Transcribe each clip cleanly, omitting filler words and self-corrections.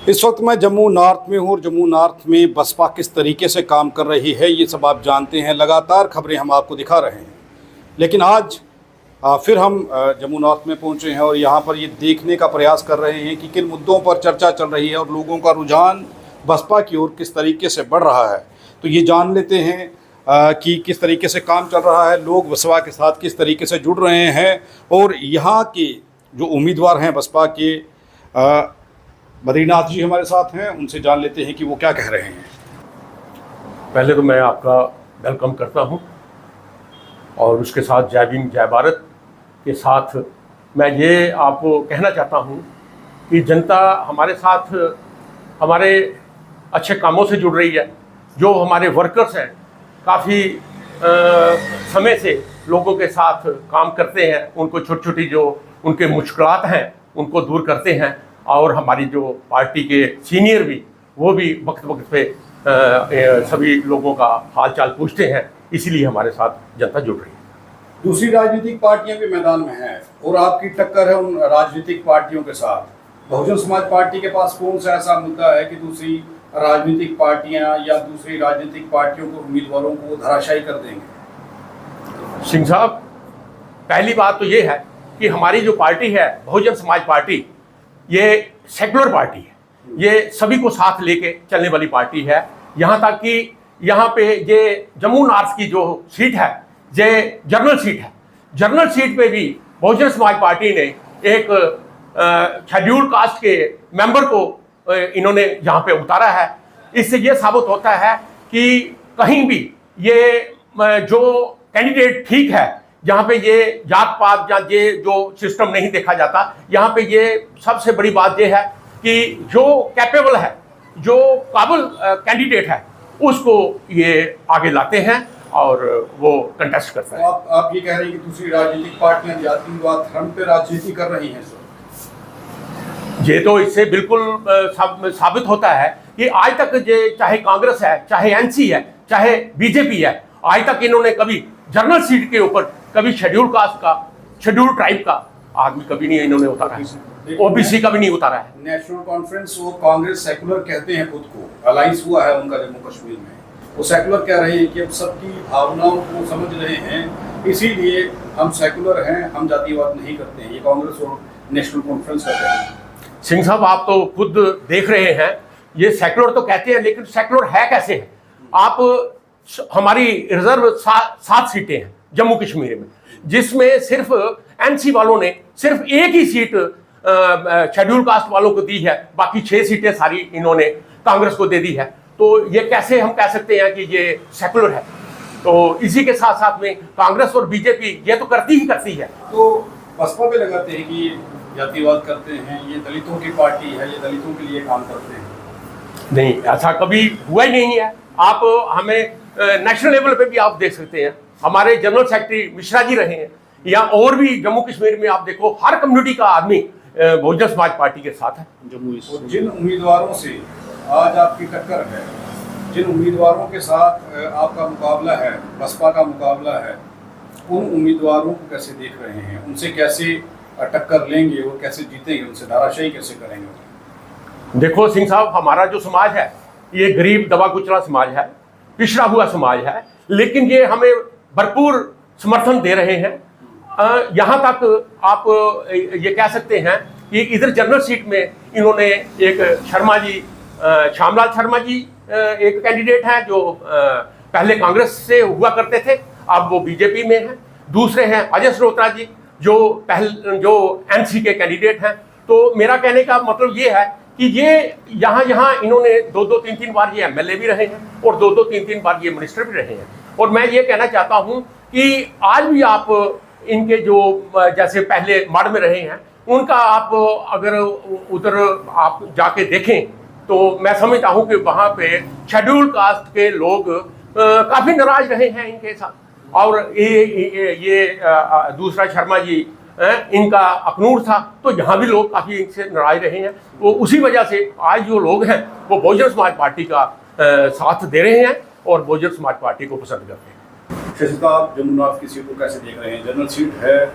इस वक्त मैं जम्मू नॉर्थ में हूँ और जम्मू नॉर्थ में बसपा किस तरीके से काम कर रही है ये सब आप जानते हैं। लगातार खबरें हम आपको दिखा रहे हैं, लेकिन आज फिर हम जम्मू नॉर्थ में पहुँचे हैं और यहाँ पर ये देखने का प्रयास कर रहे हैं कि किन मुद्दों पर चर्चा चल रही है और लोगों का रुझान बसपा की ओर किस तरीके से बढ़ रहा है। तो ये जान लेते हैं कि किस तरीके से काम चल रहा है, लोग बसपा के साथ किस तरीके से जुड़ रहे हैं और यहाँ के जो उम्मीदवार हैं बसपा के बद्रीनाथ जी हमारे साथ हैं, उनसे जान लेते हैं कि वो क्या कह रहे हैं। पहले तो मैं आपका वेलकम करता हूं और उसके साथ जय भीम जय भारत के साथ मैं ये आपको कहना चाहता हूं कि जनता हमारे साथ हमारे अच्छे कामों से जुड़ रही है। जो हमारे वर्कर्स हैं काफ़ी समय से लोगों के साथ काम करते हैं, उनको छोटी छोटी जो उनके मुश्किलात हैं उनको दूर करते हैं और हमारी जो पार्टी के सीनियर भी वो भी वक्त वक्त पे सभी लोगों का हाल चाल पूछते हैं, इसीलिए हमारे साथ जनता जुड़ रही है। दूसरी राजनीतिक पार्टियां भी मैदान में हैं और आपकी टक्कर है उन राजनीतिक पार्टियों के साथ। बहुजन समाज पार्टी के पास कौन सा ऐसा मुद्दा है कि दूसरी राजनीतिक पार्टियां या दूसरी राजनीतिक पार्टियों को उम्मीदवारों को धराशायी कर देंगे? सिंह साहब, पहली बात तो ये है कि हमारी जो पार्टी है बहुजन समाज पार्टी, ये सेकुलर पार्टी है, ये सभी को साथ लेके चलने वाली पार्टी है। यहाँ तक कि यहाँ पे ये जम्मू नॉर्थ की जो सीट है ये जनरल सीट है। जनरल सीट पे भी बहुजन समाज पार्टी ने एक शेड्यूल कास्ट के मेंबर को इन्होंने यहाँ पे उतारा है। इससे ये साबित होता है कि कहीं भी ये जो कैंडिडेट ठीक है, जहाँ पे ये जात पात या ये जो सिस्टम नहीं देखा जाता, यहाँ पे ये सबसे बड़ी बात ये है कि जो कैपेबल है, जो काबिल कैंडिडेट है, उसको ये आगे लाते हैं और वो कंटेस्ट करता है। आप ये कह रहे हैं कि दूसरी राजनीतिक पार्टियां जातिवाद धर्म पे राजनीति कर रही हैं? ये तो इससे बिल्कुल साबित होता है कि आज तक ये चाहे कांग्रेस है, चाहे एनसी है, चाहे बीजेपी है, आज तक इन्होंने कभी जनरल सीट के ऊपर कभी शेड्यूल कास्ट का, शेड्यूल ट्राइब का आदमी कभी नहीं इन्होंने उतारा है, ओबीसी का भी नहीं उतारा है। नेशनल कॉन्फ्रेंस वो कांग्रेस सेकुलर कहते हैं खुद को, अलायंस हुआ है उनका जम्मू कश्मीर में। वो सेकुलर कह रहे हैं कि अब सबकी भावनाओं को समझ रहे हैं, इसीलिए हम सेकुलर हैं, हम जातिवाद नहीं करते हैं। ये कांग्रेस और नेशनल कॉन्फ्रेंस कहते हैं। सिंह साहब, आप तो खुद देख रहे हैं, ये सेकुलर तो कहते हैं, लेकिन सेकुलर है कैसे है? आप हमारी रिजर्व 7 सीटें हैं जम्मू कश्मीर में, जिसमें सिर्फ एनसी वालों ने सिर्फ एक ही सीट शेड्यूल कास्ट वालों को दी है, बाकी 6 सीटें सारी इन्होंने कांग्रेस को दे दी है। तो ये कैसे हम कह सकते हैं कि ये सेकुलर है? तो इसी के साथ साथ में कांग्रेस और बीजेपी ये तो करती ही करती है। तो बसपा पे लगाते हैं कि जातिवाद करते हैं, ये दलितों की पार्टी है, ये दलितों के लिए काम करते हैं। नहीं, ऐसा कभी हुआ ही नहीं है। आप हमें नेशनल लेवल पे भी आप देख सकते हैं, हमारे जनरल सेक्रेटरी मिश्रा जी रहे हैं, या और भी जम्मू कश्मीर में आप देखो हर कम्युनिटी का आदमी बहुजन समाज पार्टी के साथ है। जिन उम्मीदवारों से आज आपकी टक्कर है, जिन उम्मीदवारों के साथ आपका मुकाबला है, बसपा का मुकाबला है, उन उम्मीदवारों को कैसे देख रहे हैं? उनसे कैसे टक्कर लेंगे और कैसे जीतेंगे? उनसे धाराशायी कैसे करेंगे? देखो सिंह साहब, हमारा जो समाज है ये गरीब दबा कुचला समाज है, पिछड़ा हुआ समाज है, लेकिन ये हमें भरपूर समर्थन दे रहे हैं। यहाँ तक आप ये कह सकते हैं कि इधर जनरल सीट में इन्होंने एक शर्मा जी, श्यामलाल शर्मा जी एक कैंडिडेट हैं जो पहले कांग्रेस से हुआ करते थे, अब वो बीजेपी में हैं। दूसरे हैं अजय श्रोत्रा जी जो एनसी के कैंडिडेट हैं। तो मेरा कहने का मतलब ये है कि ये यहाँ इन्होंने 2-2, 3-3 बार ये एमएलए भी रहे हैं और 2-2, 3-3 बार ये मिनिस्टर भी रहे हैं। और मैं ये कहना चाहता हूँ कि आज भी आप इनके जो जैसे पहले मड में रहे हैं, उनका आप अगर उधर आप जाके देखें तो मैं समझता हूँ कि वहाँ पे शेड्यूल कास्ट के लोग काफ़ी नाराज रहे हैं इनके साथ। और ये दूसरा शर्मा जी इनका अखनूर था, तो यहाँ भी लोग काफ़ी इनसे नाराज रहे हैं। तो उसी वजह से आज जो लोग हैं वो बहुजन समाज पार्टी का साथ दे रहे हैं और बहुजन समाज पार्टी को पसंद करते हैं। शशि साहब, जम्मू नॉर्थ की सीट को कैसे देख रहे हैं? जनरल सीट है,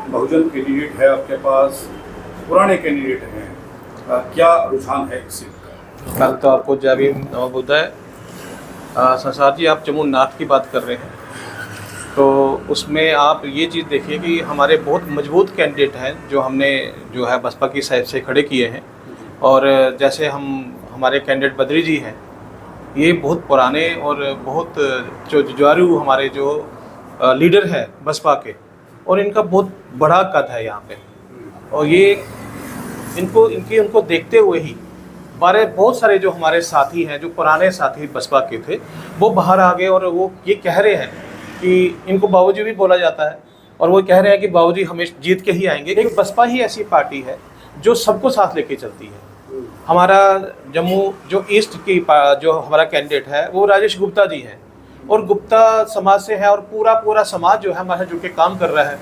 बहुजन कैंडिडेट है आपके पास, पुराने कैंडिडेट हैं, क्या रुझान है इस सीट का? पहले तो आपको जय भीम नमो बुद्धाय। संसार जी, आप जमुना नाथ की बात कर रहे हैं, तो उसमें आप ये चीज़ देखिए कि हमारे बहुत मजबूत कैंडिडेट हैं जो हमने जो है बसपा की साइड से खड़े किए हैं। और जैसे हमारे कैंडिडेट बद्री जी हैं, ये बहुत पुराने और बहुत जो जुझारू हमारे जो लीडर है बसपा के, और इनका बहुत बड़ा कद है यहाँ पे। और ये उनको देखते हुए ही बहुत सारे जो हमारे साथी हैं, जो पुराने साथी बसपा के थे, वो बाहर आ गए और वो ये कह रहे हैं कि इनको बाबूजी भी बोला जाता है, और वो कह रहे हैं कि बाबूजी हमें जीत के ही आएंगे। एक बसपा ही ऐसी पार्टी है जो सबको साथ लेके चलती है। हमारा जम्मू जो ईस्ट की जो हमारा कैंडिडेट है वो राजेश गुप्ता जी हैं, और गुप्ता समाज से है, और पूरा समाज जो है हमारे साथ जुड़ के काम कर रहा है।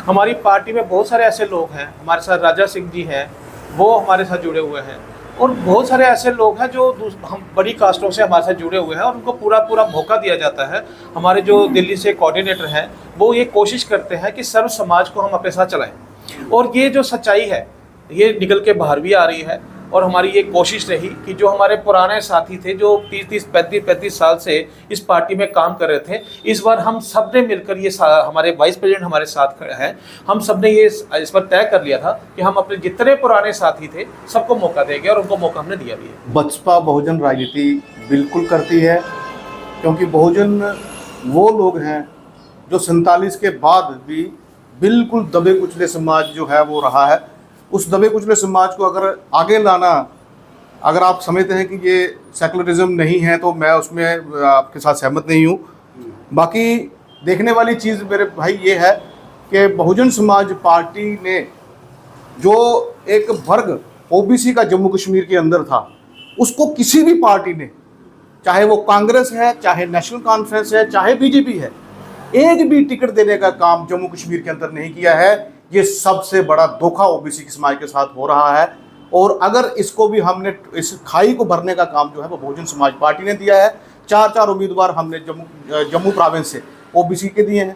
हमारी पार्टी में बहुत सारे ऐसे लोग हैं, हमारे साथ राजा सिंह जी हैं, वो हमारे साथ जुड़े हुए हैं, और बहुत सारे ऐसे लोग हैं जो हम बड़ी कास्टों से हमारे साथ जुड़े हुए हैं, और उनको पूरा मौका दिया जाता है। हमारे जो दिल्ली से कोऑर्डिनेटर हैं वो ये कोशिश करते हैं कि सर्व समाज को हम अपने साथ चलाएं, और ये जो सच्चाई है ये निकल के बाहर भी आ रही है। और हमारी ये कोशिश रही कि जो हमारे पुराने साथी थे जो 30-35 साल से इस पार्टी में काम कर रहे थे, इस बार हम सब ने मिलकर ये हमारे वाइस प्रेसिडेंट हमारे साथ हैं, हम सब ने ये इस पर तय कर लिया था कि हम अपने जितने पुराने साथी थे सबको मौका देंगे, और उनको मौका हमने दिया भी है। बसपा बहुजन राजनीति बिल्कुल करती है, क्योंकि बहुजन वो लोग हैं जो 47 के बाद भी बिल्कुल दबे कुचले समाज जो है वो रहा है। उस दबे कुचले समाज को अगर आगे लाना, अगर आप समझते हैं कि ये सेकुलरिज्म नहीं है, तो मैं उसमें आपके साथ सहमत नहीं हूँ। बाकी देखने वाली चीज़ मेरे भाई ये है कि बहुजन समाज पार्टी ने जो एक वर्ग ओबीसी का जम्मू कश्मीर के अंदर था, उसको किसी भी पार्टी ने, चाहे वो कांग्रेस है, चाहे नेशनल कॉन्फ्रेंस है, चाहे बीजेपी है, एक भी टिकट देने का काम जम्मू कश्मीर के अंदर नहीं किया है। ये सबसे बड़ा धोखा ओबीसी के समाज के साथ हो रहा है, और अगर इसको भी हमने, इस खाई को भरने का काम जो है वो बहुजन समाज पार्टी ने दिया है। 4 उम्मीदवार हमने जम्मू प्रोविंस से ओबीसी के दिए हैं,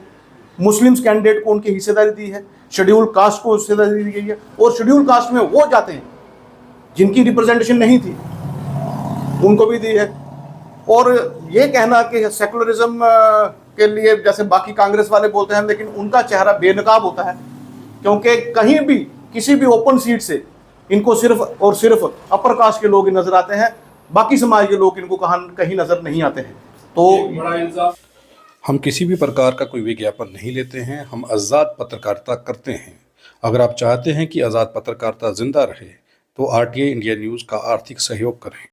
मुस्लिम्स कैंडिडेट को उनकी हिस्सेदारी दी है, शेड्यूल कास्ट को हिस्सेदारी दी गई है, और शेड्यूल कास्ट में वो जाते हैं जिनकी रिप्रेजेंटेशन नहीं थी, उनको भी दी है। और ये कहना कि सेकुलरिज्म के लिए जैसे बाकी कांग्रेस वाले बोलते हैं, लेकिन उनका चेहरा बेनकाब होता है, क्योंकि कहीं भी किसी भी ओपन सीट से इनको सिर्फ और सिर्फ अपर कास्ट के लोग नजर आते हैं, बाकी समाज के लोग इनको कहीं नजर नहीं आते हैं। तो हम किसी भी प्रकार का कोई विज्ञापन नहीं लेते हैं, हम आज़ाद पत्रकारिता करते हैं। अगर आप चाहते हैं कि आज़ाद पत्रकारिता जिंदा रहे तो आरटीआई इंडिया न्यूज़ का आर्थिक सहयोग करें।